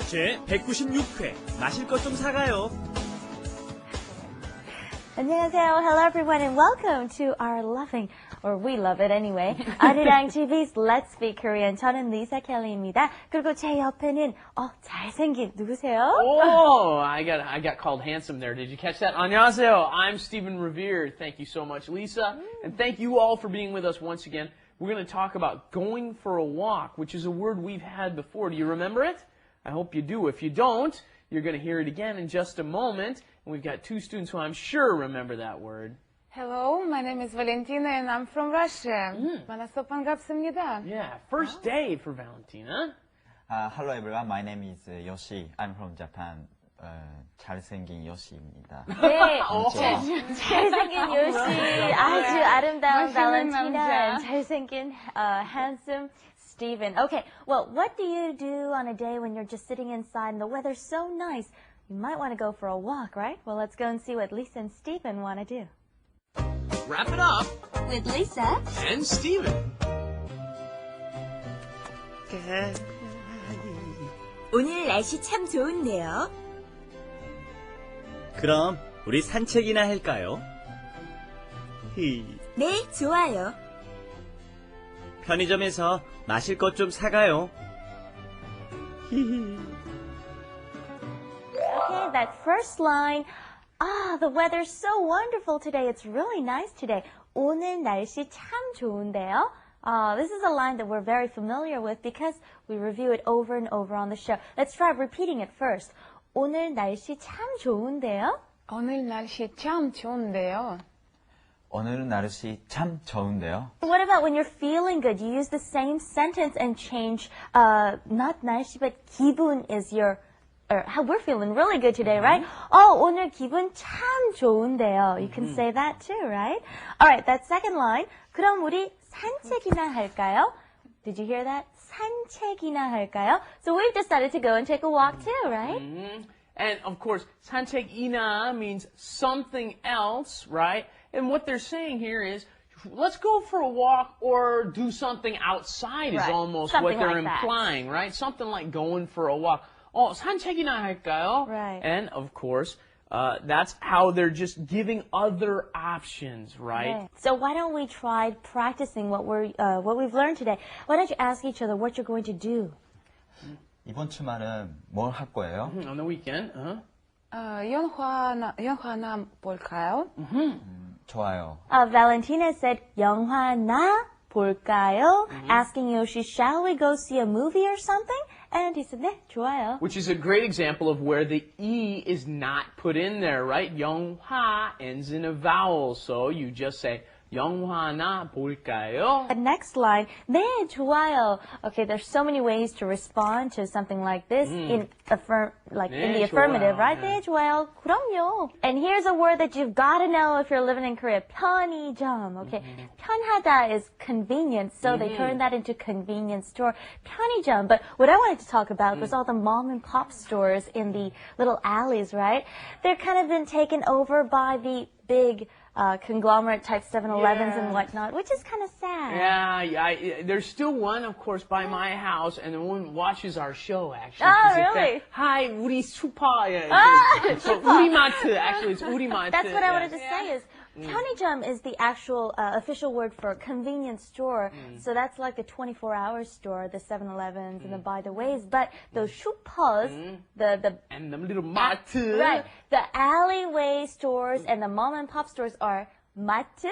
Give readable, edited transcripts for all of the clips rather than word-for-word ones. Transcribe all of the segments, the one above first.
제 196회 마실 것 좀 사가요. 안녕하세요. Hello everyone and welcome to our loving, or we love it anyway, 아리랑 TV's Let's Speak Korean. 저는 리사 켈리입니다. 그리고 제 옆에는 잘생긴 누구세요? Oh, I got called handsome there. Did you catch that? 안녕하세요. I'm Stephen Revere. Thank you so much, Lisa. And thank you all for being with us once again. We're going to talk about going for a walk, which is a word we've had before. Do you remember it? I hope you do. If you don't, you're going to hear it again in just a moment. And we've got two students who I'm sure remember that word. Hello, my name is Valentina and I'm from Russia. 만나서 반갑습니다. Yeah, first day for Valentina. Hello everyone, my name is Yoshi. I'm from Japan. 잘생긴 요시입니다. 네, 잘생긴 요시, 아주 아름다운 Valentina, 잘생긴 handsome Stephen. Okay, well, what do you do on a day when you're just sitting inside and the weather's so nice? You might want to go for a walk, right? Well, let's go and see what Lisa and Stephen want to do. Wrap it up With Lisa and Steven. 오늘 날씨 참 좋은데요. 그럼 우리 산책이나 할까요? 네, 좋아요. 편의점에서 마실 것 좀 사가요. Okay, that first line. The weather's so wonderful today. It's really nice today. 오늘 날씨 참 좋은데요. This is a line that we're very familiar with because we review it over and over on the show. Let's try repeating it first. 오늘 날씨 참 좋은데요. 오늘 날씨 참 좋은데요. 오늘은 날씨 참 좋은데요. What about when you're feeling good? You use the same sentence and change, not 날씨, but 기분 is your, or how we're feeling really good today, right? 오늘 기분 참 좋은데요. You can say that too, right? All right, that second line. 그럼 우리 산책이나 할까요? Did you hear that? 산책이나 할까요? So we've decided to go and take a walk too, right? And of course, 산책이나 means something else, right? And what they're saying here is, let's go for a walk or do something outside is Right. almost Something what they're like that. implying, right? Something like going for a walk. 산책이나 할까요? Right. And of course, that's how they're just giving other options, right? So why don't we try practicing what we've learned today? Why don't you ask each other what you're going to do? 이번 주말은 뭘 할 거예요? On the weekend, 영화나 볼까요? 좋아요. Valentina said, 영화나 볼까요? Asking Yoshi, shall we go see a movie or something? And he said, 네, 좋아요. Which is a great example of where the E is not put in there, right? 영화 ends in a vowel, so you just say, 영화나 볼까요? The next line, 네, 좋아요. Okay, there's so many ways to respond to something like this in the affirmative, 좋아요. right? 네. 네, 좋아요. 그럼요. And here's a word that you've got to know if you're living in Korea. 편의점. Okay, 편하다 is convenient, so they turned that into convenience store. 편의점. But what I wanted to talk about was all the mom and pop stores in the little alleys, right? They're kind of been taken over by the big conglomerate type 7-Elevens and whatnot, which is kind of sad. Yeah, there's still one, of course, by my house, and the one watches our show, actually. Oh, 'cause it's really? Hi, 우리 슈퍼. So, 슈퍼. 우리마트, actually, it's 우리마트. That's what I wanted to say is, 편의점 is the actual official word for convenience store. So that's like the 24-hour store, the 7-Elevens and the by the ways. But those 슈퍼s, the And the little 마트. right, the alleyway stores and the mom and pop stores are 마트,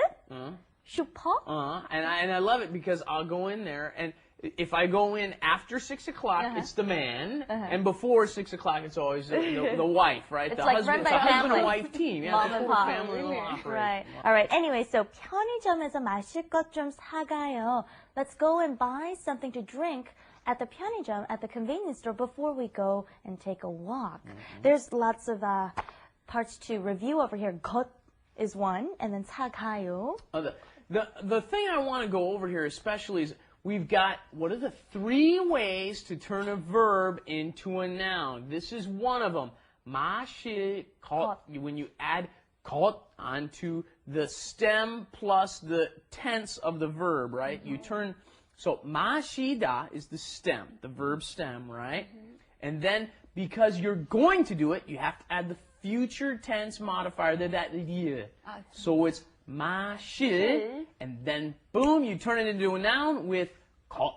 슈퍼. And I love it because I'll go in there, and if I go in after 6 o'clock, it's the man, and before 6 o'clock, it's always the wife, right? It's the like husband, run by it's a husband family. and wife team. Yeah, Mom the and whole pop. family will operate. Right. All right. Anyway, so 편의점에서 마실 것 좀 사가요. Let's go and buy something to drink at the 편의점, at the convenience store, before we go and take a walk. There's lots of parts to review over here. 것 is one, and then 사가요. The thing I want to go over here especially is we've got, what are the 3 ways to turn a verb into a noun? This is one of them. 마실 것. When you add 것 onto the stem plus the tense of the verb, right? You turn, so 마시다 is the stem, the verb stem, right? And then, because you're going to do it, you have to add the future tense modifier, that 리. So it's 마실, and then boom, you turn it into a noun with 것.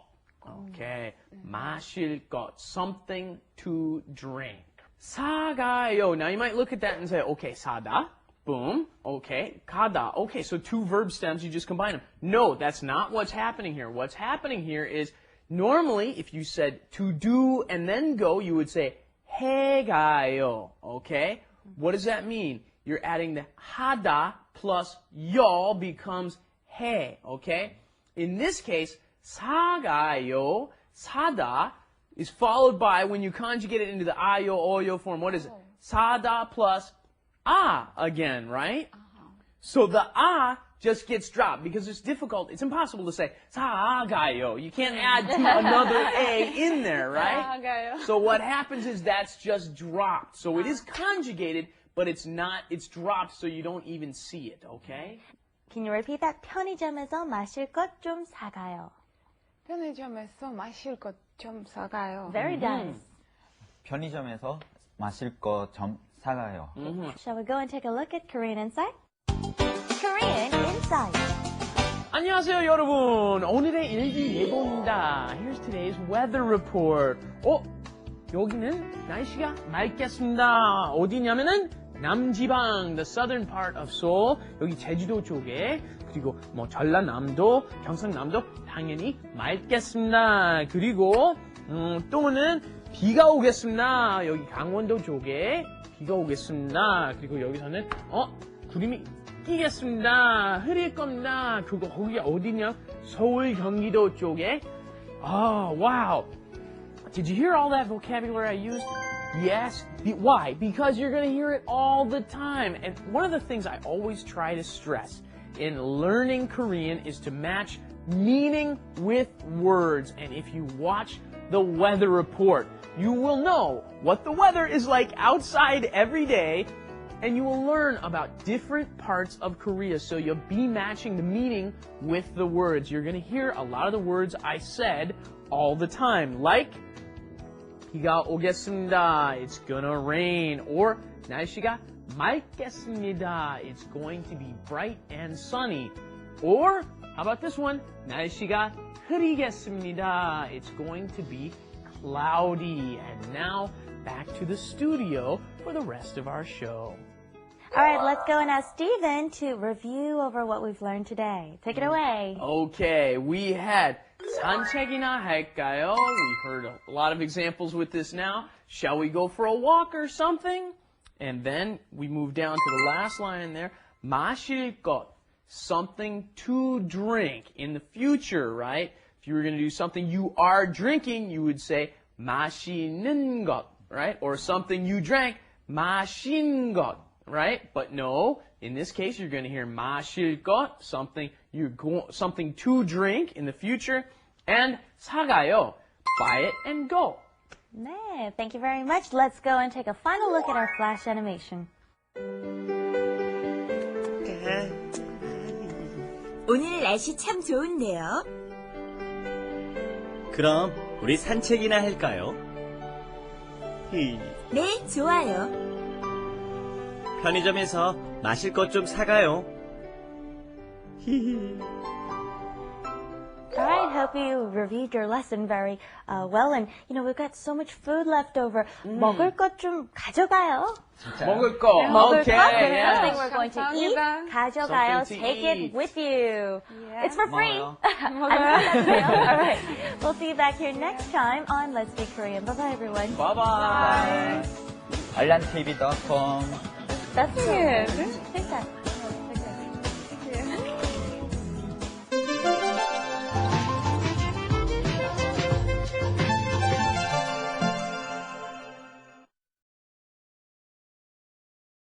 Okay, 마실 것, something to drink. 사가요. Now you might look at that and say, okay, 사다, boom, okay, 가다. Okay, so two verb stems, you just combine them. No, that's not what's happening here. What's happening here is, normally, if you said to do and then go, you would say 해가요. Okay? What does that mean? You're adding the 하다 plus 요 becomes 해. Okay? In this case, 사가요, 사다 is followed by, when you conjugate it into the 아요, 어요 form, what is it? 사다 plus 아 again, right? So the 아 just gets dropped because it's difficult. It's impossible to say 사가요. You can't add to another a in there, right? 사가요. So what happens is that's just dropped. So it is conjugated, but it's not, it's dropped so you don't even see it, okay? Can you repeat that? 편의점에서 마실 것 좀 사가요. 편의점에서 마실 것 좀 사가요. Very nice. 편의점에서 마실 거 좀 사가요. Shall we go and take a look at Korean Insight? Korean Insight. 안녕하세요, 여러분. 오늘의 일기 예보입니다. Here's today's weather report. 여기는 날씨가 맑겠습니다. 어디냐면은 남지방, the southern part of Seoul. 여기 제주도 쪽에, 그리고 뭐 전라남도, 경상남도 당연히 맑겠습니다. 그리고 또는 비가 오겠습니다. 여기 강원도 쪽에 비가 오겠습니다. 그리고 여기서는 구름이 끼겠습니다. 흐릴 겁니다. 그거 거기가 어디냐? 서울, 경기도 쪽에. Wow. Did you hear all that vocabulary I used? Yes. Why? Because you're going to hear it all the time. And one of the things I always try to stress in learning Korean is to match meaning with words. And if you watch the weather report, you will know what the weather is like outside every day, and you will learn about different parts of Korea. So you'll be matching the meaning with the words. You're going to hear a lot of the words I said all the time, like 비가 오겠습니다. It's gonna rain. Or 날씨가 맑겠습니다. It's going to be bright and sunny. Or how about this one? 날씨가 흐리겠습니다. It's going to be cloudy. And now back to the studio for the rest of our show. All right, let's go and ask Stephen to review over what we've learned today. Take it away. Okay, we had 산책이나 할까요? We've heard a lot of examples with this now. Shall we go for a walk or something? And then we move down to the last line there. 마실 것, something to drink in the future, right? If you were going to do something you are drinking, you would say 마시는 것, right? Or something you drank, 마신 것, right? But no, in this case, you're going to hear 마실 것, something something to drink in the future, and 사가요, buy it and go. 네, thank you very much. Let's go and take a final look at our flash animation. 오늘 날씨 참 좋은데요. 그럼 우리 산책이나 할까요? 네, 좋아요. 편의점에서 마실 것 좀 사가요. All right, hope you reviewed your lesson very well. And, you know, we've got so much food left over. 먹을 것 좀 가져가요. 먹을 거. 먹을 Okay, 것, yeah. something we're going to eat. 감사합니다. 가져가요. Something to Take eat. it with you. It's for free. 먹어요. All right. We'll see you back here next time on Let's Speak Korean. Bye-bye, everyone. Bye-bye. 알란TV.com That's it. Take that.